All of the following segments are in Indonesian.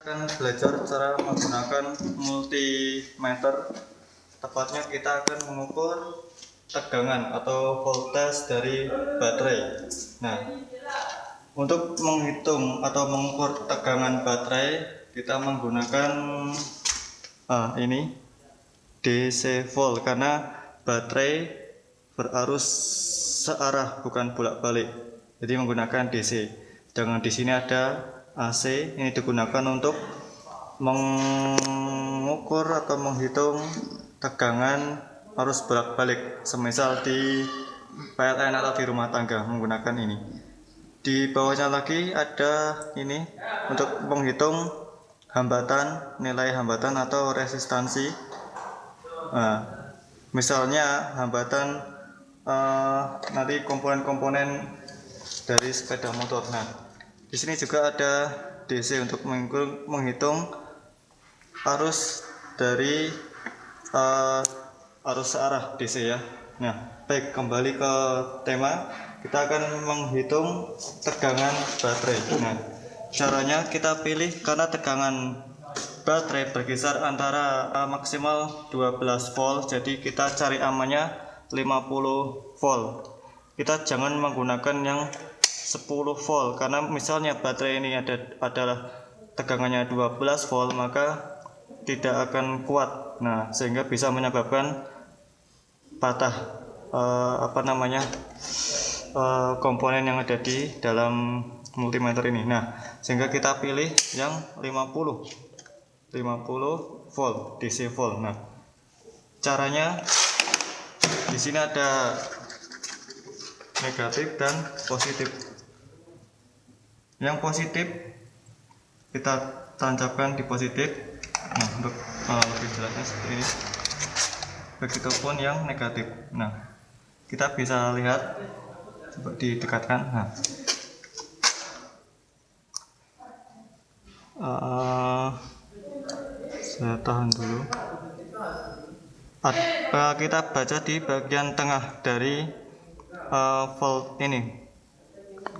Akan belajar cara menggunakan multimeter. Tepatnya kita akan mengukur tegangan atau voltage dari baterai. Nah, untuk menghitung atau mengukur tegangan baterai, kita menggunakan ini DC volt, karena baterai berarus searah bukan bolak-balik. Jadi menggunakan DC. Sedangkan di sini ada AC, ini digunakan untuk mengukur atau menghitung tegangan arus bolak-balik, semisal di PLN atau di rumah tangga menggunakan ini. Di bawahnya lagi ada ini untuk menghitung hambatan, nilai hambatan atau resistansi. Nah, misalnya hambatan nanti komponen-komponen dari sepeda motor. Nah, di sini juga ada DC untuk menghitung arus dari arus searah DC ya. Nah, baik, kembali ke tema, kita akan menghitung tegangan baterai. Nah, caranya kita pilih, karena tegangan baterai berkisar antara maksimal 12 volt, jadi kita cari amannya 50 volt. Kita jangan menggunakan yang 10 volt, karena misalnya baterai ini adalah tegangannya 12 volt, maka tidak akan kuat. Nah, sehingga bisa menyebabkan patah komponen yang ada di dalam multimeter ini. Nah, sehingga kita pilih yang 50 volt, DC volt. Nah, caranya di sini ada negatif dan positif. Yang positif kita tancapkan di positif. Nah, untuk lebih jelasnya seperti ini. Begitupun yang negatif. Nah, kita bisa lihat, coba didekatkan. Nah, saya tahan dulu. Kita baca di bagian tengah dari volt ini,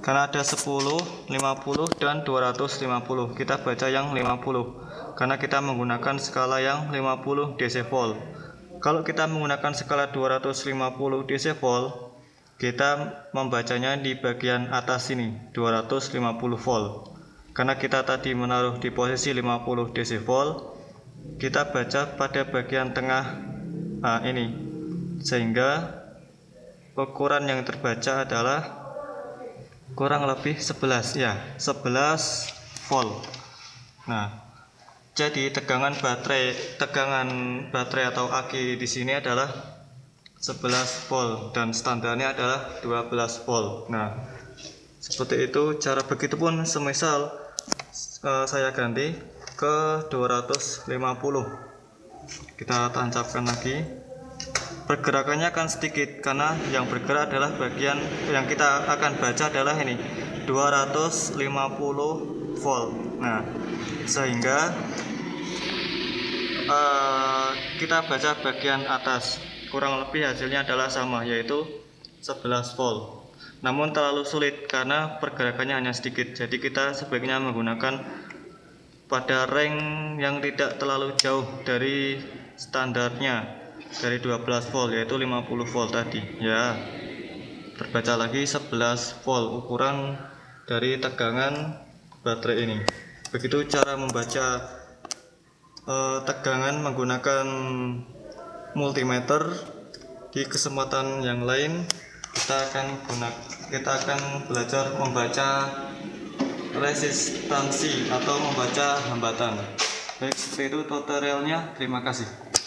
karena ada 10, 50 dan 250. Kita baca yang 50 karena kita menggunakan skala yang 50 DC volt. Kalau kita menggunakan skala 250 DC volt, kita membacanya di bagian atas ini 250 volt. Karena kita tadi menaruh di posisi 50 DC volt, kita baca pada bagian tengah ini, sehingga ukuran yang terbaca adalah kurang lebih 11 volt. Nah, jadi tegangan baterai atau aki di sini adalah 11 volt dan standarnya adalah 12 volt. Nah, seperti itu cara. Begitupun semisal saya ganti ke 250. Kita tancapkan lagi. Pergerakannya akan sedikit, karena yang bergerak adalah bagian yang kita akan baca adalah ini 250 volt. Nah, sehingga kita baca bagian atas, kurang lebih hasilnya adalah sama, yaitu 11 volt. Namun terlalu sulit karena pergerakannya hanya sedikit, jadi kita sebaiknya menggunakan pada range yang tidak terlalu jauh dari standarnya, dari 12 volt, yaitu 50 volt tadi ya. Terbaca lagi 11 volt ukuran dari tegangan baterai ini. Begitu cara membaca tegangan menggunakan multimeter. Di kesempatan yang lain kita akan belajar membaca resistansi atau membaca hambatan. Baik, seperti itu tutorialnya. Terima kasih.